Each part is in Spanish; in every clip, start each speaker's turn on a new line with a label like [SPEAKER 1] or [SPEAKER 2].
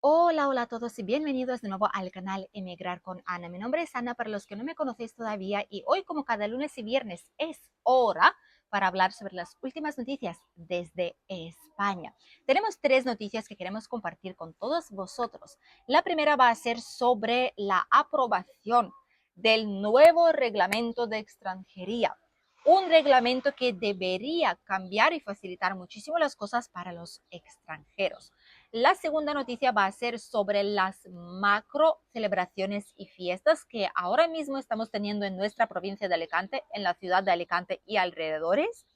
[SPEAKER 1] Hola, hola a todos y bienvenidos de nuevo al canal Emigrar con Ana. Mi nombre es Ana para los que no me conocéis todavía y hoy, como cada lunes y viernes, es hora para hablar sobre las últimas noticias desde España. Tenemos tres noticias que queremos compartir con todos vosotros. La primera va a ser sobre la aprobación del nuevo reglamento de extranjería. Un reglamento que debería cambiar y facilitar muchísimo las cosas para los extranjeros. La segunda noticia va a ser sobre las macro celebraciones y fiestas que ahora mismo estamos teniendo en nuestra provincia de Alicante, en la ciudad de Alicante y alrededores.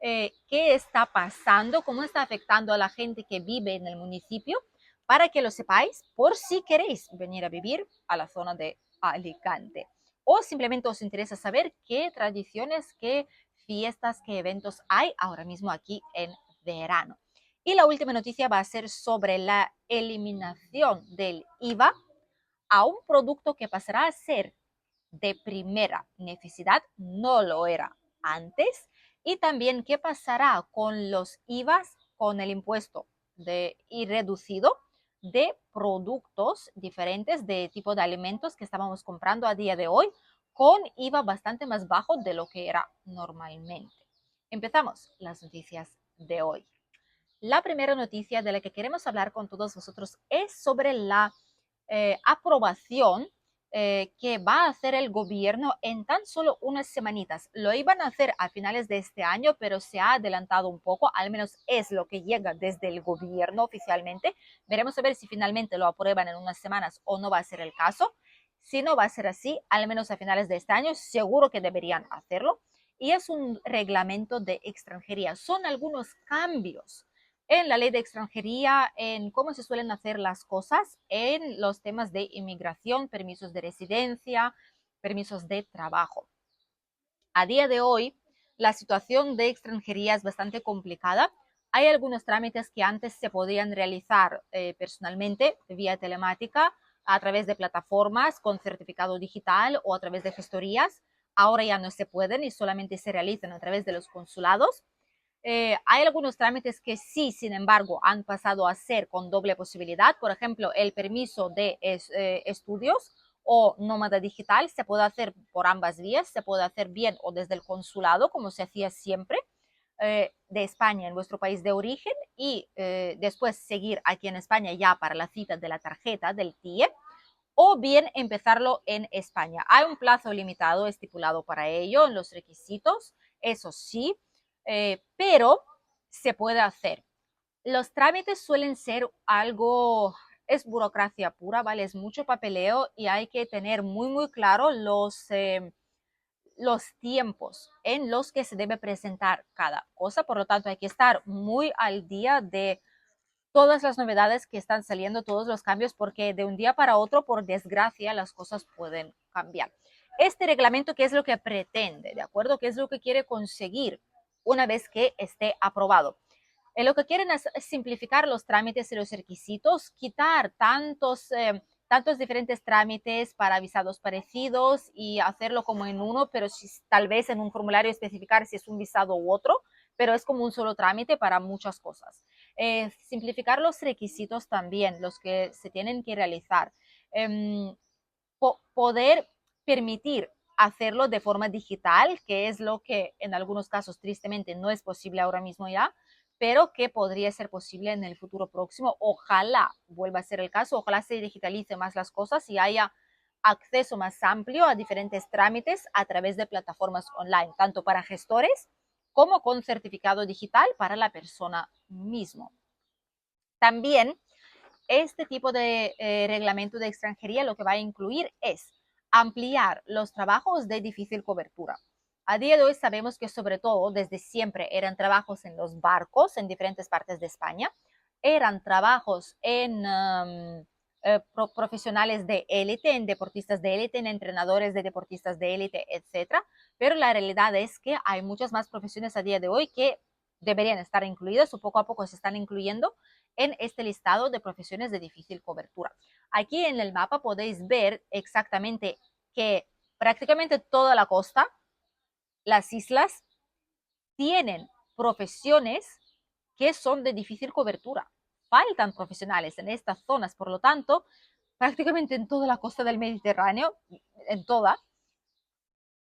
[SPEAKER 1] ¿Qué está pasando? ¿Cómo está afectando a la gente que vive en el municipio? Para que lo sepáis, por si queréis venir a vivir a la zona de Alicante. O simplemente os interesa saber qué tradiciones, qué fiestas, qué eventos hay ahora mismo aquí en verano. Y la última noticia va a ser sobre la eliminación del IVA a un producto que pasará a ser de primera necesidad, no lo era antes, y también qué pasará con los IVAs, con el impuesto y reducido de productos diferentes de tipo de alimentos que estábamos comprando a día de hoy con IVA bastante más bajo de lo que era normalmente. Empezamos las noticias de hoy. La primera noticia de la que queremos hablar con todos vosotros es sobre la aprobación que va a hacer el gobierno en tan solo unas semanitas. Lo iban a hacer a finales de este año, pero se ha adelantado un poco, al menos es lo que llega desde el gobierno oficialmente. Veremos a ver si finalmente lo aprueban en unas semanas o no va a ser el caso. Si no va a ser así, al menos a finales de este año, seguro que deberían hacerlo. Y es un reglamento de extranjería. Son algunos cambios en la ley de extranjería, en cómo se suelen hacer las cosas, en los temas de inmigración, permisos de residencia, permisos de trabajo. A día de hoy, la situación de extranjería es bastante complicada. Hay algunos trámites que antes se podían realizar personalmente, vía telemática, a través de plataformas con certificado digital o a través de gestorías. Ahora ya no se pueden y solamente se realizan a través de los consulados. Hay algunos trámites que sí, sin embargo, han pasado a ser con doble posibilidad. Por ejemplo, el permiso de estudios o nómada digital se puede hacer por ambas vías, se puede hacer bien o desde el consulado, como se hacía siempre, de España en vuestro país de origen y después seguir aquí en España ya para la cita de la tarjeta del TIE o bien empezarlo en España. Hay un plazo limitado estipulado para ello en los requisitos, eso sí, pero se puede hacer. Los trámites suelen ser algo, es burocracia pura, ¿vale? Es mucho papeleo y hay que tener muy claro los tiempos en los que se debe presentar cada cosa. Por lo tanto, hay que estar muy al día de todas las novedades que están saliendo, todos los cambios, porque de un día para otro, por desgracia, las cosas pueden cambiar. Este reglamento, ¿qué es lo que pretende? ¿De acuerdo? ¿Qué es lo que quiere conseguir una vez que esté aprobado? Lo que quieren es simplificar los trámites y los requisitos, quitar tantos diferentes trámites para visados parecidos y hacerlo como en uno, pero si, tal vez en un formulario especificar si es un visado u otro, pero es como un solo trámite para muchas cosas. Simplificar los requisitos también, los que se tienen que realizar. Poder permitir hacerlo de forma digital, que es lo que en algunos casos tristemente no es posible ahora mismo ya, pero que podría ser posible en el futuro próximo. Ojalá vuelva a ser el caso, ojalá se digitalice más las cosas y haya acceso más amplio a diferentes trámites a través de plataformas online, tanto para gestores como con certificado digital para la persona mismo. También este tipo de reglamento de extranjería lo que va a incluir es ampliar los trabajos de difícil cobertura. A día de hoy sabemos que sobre todo desde siempre eran trabajos en los barcos en diferentes partes de España, eran trabajos en profesionales de élite, en deportistas de élite, en entrenadores de deportistas de élite, etcétera. Pero la realidad es que hay muchas más profesiones a día de hoy que deberían estar incluidas o poco a poco se están incluyendo en este listado de profesiones de difícil cobertura. Aquí en el mapa podéis ver exactamente que prácticamente toda la costa, las islas, tienen profesiones que son de difícil cobertura. faltan profesionales en estas zonas, por lo tanto, prácticamente en toda la costa del Mediterráneo, en toda,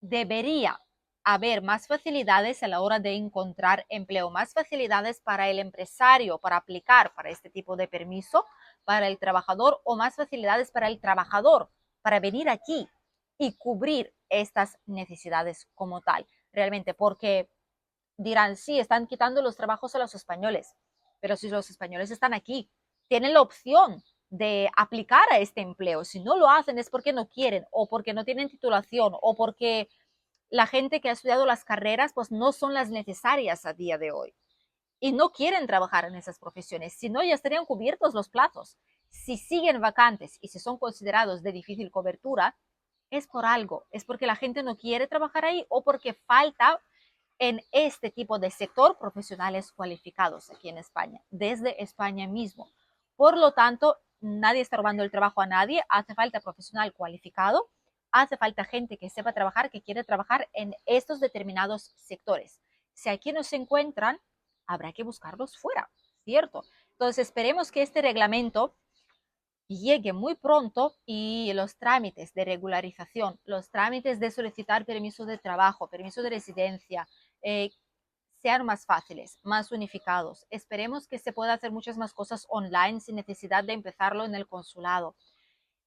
[SPEAKER 1] debería haber más facilidades a la hora de encontrar empleo, más facilidades para el empresario para aplicar para este tipo de permiso, para el trabajador, o más facilidades para el trabajador para venir aquí y cubrir estas necesidades como tal, realmente, porque dirán, sí, están quitando los trabajos a los españoles, pero si los españoles están aquí, tienen la opción de aplicar a este empleo. Si no lo hacen es porque no quieren, o porque no tienen titulación, o porque la gente que ha estudiado las carreras pues no son las necesarias a día de hoy y no quieren trabajar en esas profesiones, si no ya estarían cubiertos los plazos. Si siguen vacantes y si son considerados de difícil cobertura, es por algo, es porque la gente no quiere trabajar ahí o porque falta en este tipo de sector profesionales cualificados aquí en España, desde España mismo. Por lo tanto, nadie está robando el trabajo a nadie, hace falta profesional cualificado, hace falta gente que sepa trabajar, que quiere trabajar en estos determinados sectores. Si aquí no se encuentran, habrá que buscarlos fuera, ¿cierto? Entonces, esperemos que este reglamento llegue muy pronto y los trámites de regularización, los trámites de solicitar permiso de trabajo, permiso de residencia, eh, sean más fáciles, más unificados. Esperemos que se pueda hacer muchas más cosas online sin necesidad de empezarlo en el consulado.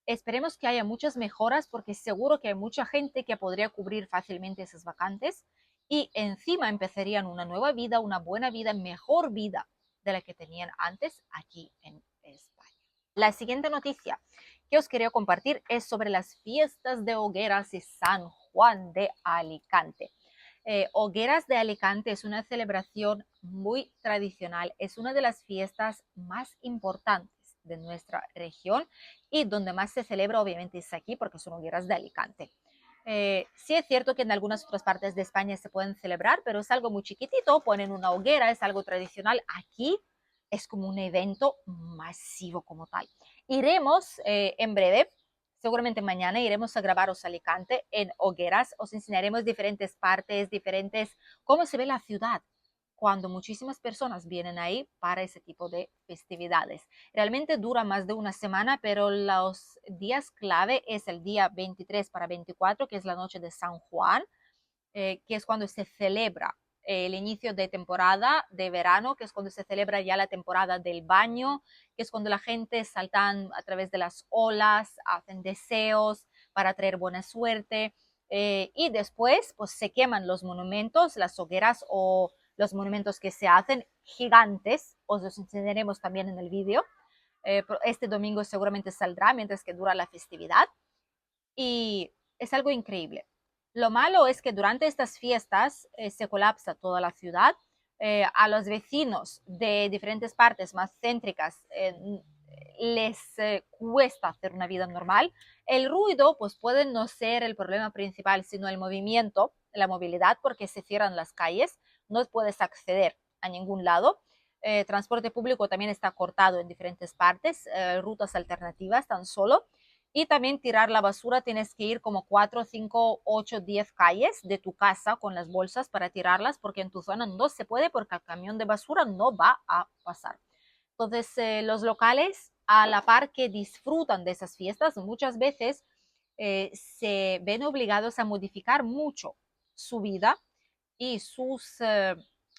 [SPEAKER 1] Esperemos que haya muchas mejoras porque seguro que hay mucha gente que podría cubrir fácilmente esas vacantes y encima empezarían una nueva vida, una buena vida, mejor vida de la que tenían antes aquí en España. La siguiente noticia que os quería compartir es sobre las fiestas de Hogueras y San Juan de Alicante. Hogueras de Alicante es una celebración muy tradicional, es una de las fiestas más importantes de nuestra región y donde más se celebra obviamente es aquí porque son hogueras de Alicante. Sí es cierto que en algunas otras partes de España se pueden celebrar, pero es algo muy chiquitito, ponen una hoguera, es algo tradicional. Aquí es como un evento masivo como tal. Iremos en breve, seguramente mañana iremos a grabaros Alicante en hogueras, os enseñaremos diferentes partes, cómo se ve la ciudad cuando muchísimas personas vienen ahí para ese tipo de festividades. Realmente dura más de una semana, pero los días clave es el día 23 para 24, que es la noche de San Juan, que es cuando se celebra el inicio de temporada de verano, que es cuando se celebra ya la temporada del baño, que es cuando la gente saltan a través de las olas, hacen deseos para traer buena suerte, y después pues se queman los monumentos, las hogueras o los monumentos que se hacen gigantes, os los enseñaremos también en el vídeo. Este domingo seguramente saldrá mientras que dura la festividad y es algo increíble. Lo malo es que durante estas fiestas se colapsa toda la ciudad. A los vecinos de diferentes partes más céntricas les cuesta hacer una vida normal. El ruido pues puede no ser el problema principal, sino el movimiento, la movilidad, porque se cierran las calles, no puedes acceder a ningún lado. Transporte público también está cortado en diferentes partes, rutas alternativas tan solo. Y también tirar la basura, tienes que ir como 4, 5, 8, 10 calles de tu casa con las bolsas para tirarlas, porque en tu zona no se puede porque el camión de basura no va a pasar. Entonces, los locales, a la par que disfrutan de esas fiestas, muchas veces se ven obligados a modificar mucho su vida y sus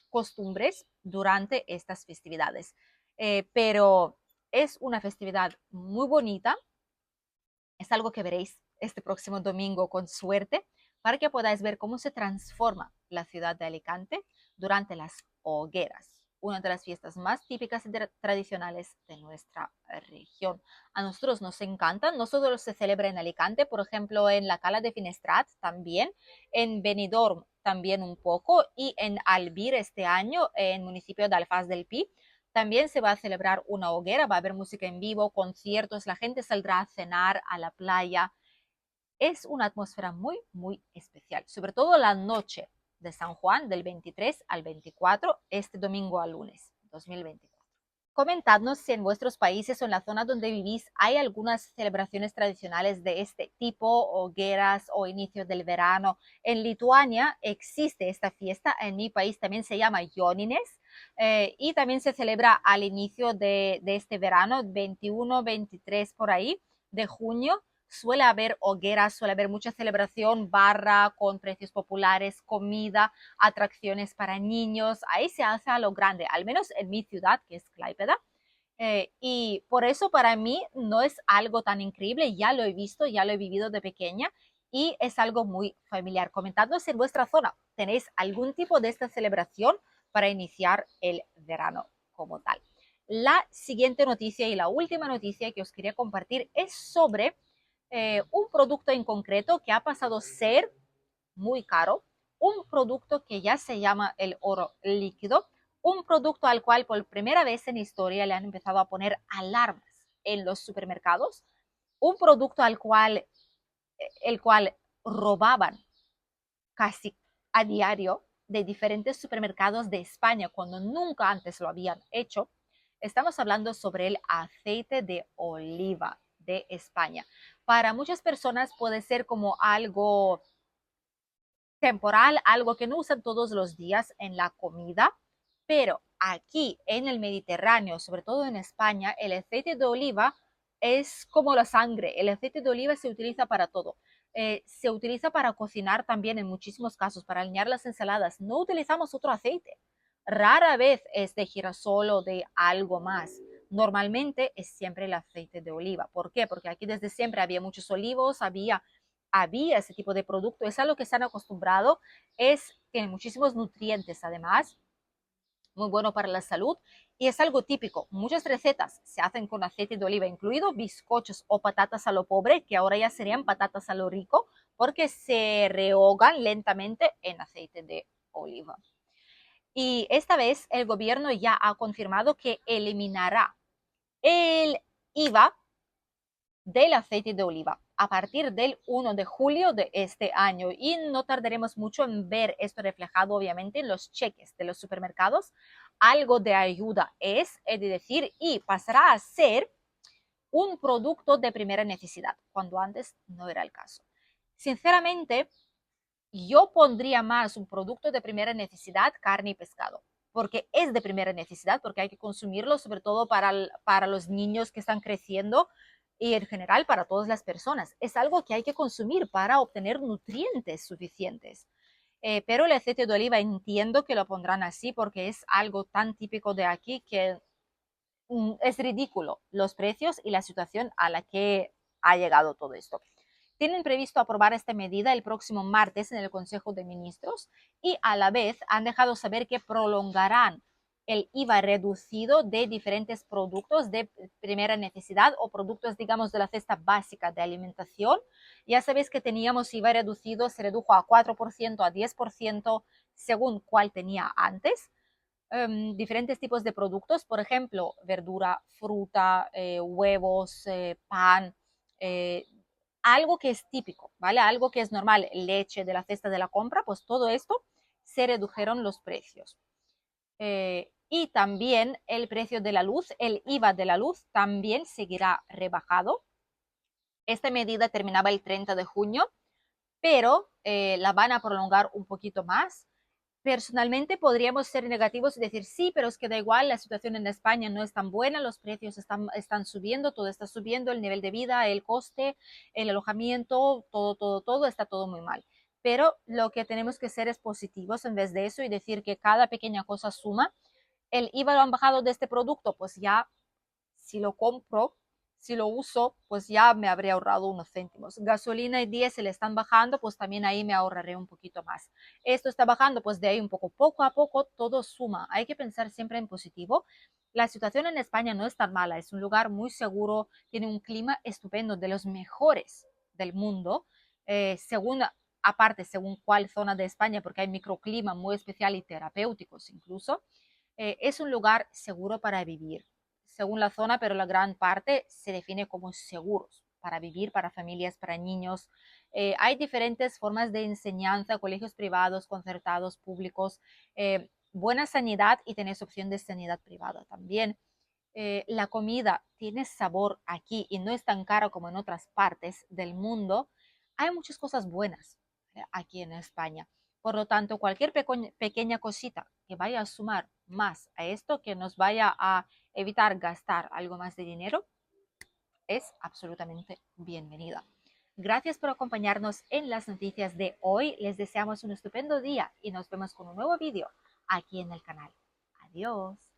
[SPEAKER 1] costumbres durante estas festividades. Pero es una festividad muy bonita, es algo que veréis este próximo domingo con suerte para que podáis ver cómo se transforma la ciudad de Alicante durante las hogueras, una de las fiestas más típicas y tradicionales de nuestra región. A nosotros nos encantan, no solo se celebra en Alicante, por ejemplo en la Cala de Finestrat también, en Benidorm también un poco y en Albir este año, en el municipio de Alfaz del Pi, también se va a celebrar una hoguera, va a haber música en vivo, conciertos, la gente saldrá a cenar a la playa. Es una atmósfera muy, muy especial, sobre todo la noche de San Juan, del 23 al 24, este domingo al lunes 2024. Comentadnos si en vuestros países o en la zona donde vivís hay algunas celebraciones tradicionales de este tipo, hogueras o inicios del verano. En Lituania existe esta fiesta, en mi país también se llama Jonines, y también se celebra al inicio de este verano, 21, 23 por ahí de junio. Suele haber hogueras, suele haber mucha celebración, barra con precios populares, comida, atracciones para niños. Ahí se hace a lo grande, al menos en mi ciudad, que es Klaipeda. Y por eso para mí no es algo tan increíble, ya lo he visto, ya lo he vivido de pequeña y es algo muy familiar. Comentadnos si en vuestra zona tenéis algún tipo de esta celebración para iniciar el verano como tal. La siguiente noticia y la última noticia que os quería compartir es sobre un producto en concreto que ha pasado a ser muy caro, un producto que ya se llama el oro líquido, un producto al cual por primera vez en historia le han empezado a poner alarmas en los supermercados, un producto al cual, el cual robaban casi a diario de diferentes supermercados de España cuando nunca antes lo habían hecho. Estamos hablando sobre el aceite de oliva de España. Para muchas personas puede ser como algo temporal, algo que no usan todos los días en la comida, pero aquí en el Mediterráneo, sobre todo en España, el aceite de oliva es como la sangre. El aceite de oliva se utiliza para todo. Se utiliza para cocinar también en muchísimos casos, para alinear las ensaladas. No utilizamos otro aceite. Rara vez es de girasol o de algo más. Normalmente es siempre el aceite de oliva. ¿Por qué? Porque aquí desde siempre había muchos olivos, había ese tipo de producto, es a lo que se han acostumbrado, tiene muchísimos nutrientes además, muy bueno para la salud y es algo típico. Muchas recetas se hacen con aceite de oliva, incluido bizcochos o patatas a lo pobre, que ahora ya serían patatas a lo rico, porque se rehogan lentamente en aceite de oliva. Y esta vez el gobierno ya ha confirmado que eliminará el IVA del aceite de oliva a partir del 1 de julio de este año y no tardaremos mucho en ver esto reflejado obviamente en los cheques de los supermercados. Algo de ayuda es decir, y pasará a ser un producto de primera necesidad, cuando antes no era el caso. Sinceramente, yo pondría más un producto de primera necesidad, carne y pescado, porque es de primera necesidad, porque hay que consumirlo, sobre todo para los niños que están creciendo y en general para todas las personas. Es algo que hay que consumir para obtener nutrientes suficientes. Pero el aceite de oliva entiendo que lo pondrán así porque es algo tan típico de aquí que es ridículo los precios y la situación a la que ha llegado todo esto. Tienen previsto aprobar esta medida el próximo martes en el Consejo de Ministros y a la vez han dejado saber que prolongarán el IVA reducido de diferentes productos de primera necesidad o productos, digamos, de la cesta básica de alimentación. Ya sabéis que teníamos IVA reducido, se redujo a 4%, a 10%, según cuál tenía antes. Diferentes tipos de productos, por ejemplo, verdura, fruta, huevos, pan, eh, algo que es típico, ¿vale? Algo que es normal, leche de la cesta de la compra, pues todo esto se redujeron los precios. Y también el precio de la luz, el IVA de la luz también seguirá rebajado. Esta medida terminaba el 30 de junio, pero la van a prolongar un poquito más. Personalmente podríamos ser negativos y decir sí, pero es que da igual, la situación en España no es tan buena, los precios están subiendo, todo está subiendo, el nivel de vida, el coste, el alojamiento, todo, está todo muy mal. Pero lo que tenemos que ser es positivos en vez de eso y decir que cada pequeña cosa suma. El IVA lo han bajado de este producto, pues ya si lo compro, si lo uso, pues ya me habré ahorrado unos céntimos. Gasolina y diésel están bajando, pues también ahí me ahorraré un poquito más. Esto está bajando, pues de ahí un poco a poco, todo suma. Hay que pensar siempre en positivo. La situación en España no es tan mala, es un lugar muy seguro, tiene un clima estupendo, de los mejores del mundo, según aparte según cuál zona de España, porque hay microclima muy especial y terapéuticos incluso. Es un lugar seguro para vivir según la zona, pero la gran parte se define como seguros para vivir, para familias, para niños. Hay diferentes formas de enseñanza, colegios privados, concertados, públicos, buena sanidad y tenés opción de sanidad privada también. la comida tiene sabor aquí y no es tan caro como en otras partes del mundo, hay muchas cosas buenas aquí en España. Por lo tanto, cualquier pequeña cosita que vaya a sumar más a esto, que nos vaya a evitar gastar algo más de dinero, es absolutamente bienvenida. Gracias por acompañarnos en las noticias de hoy. Les deseamos un estupendo día y nos vemos con un nuevo vídeo aquí en el canal. Adiós.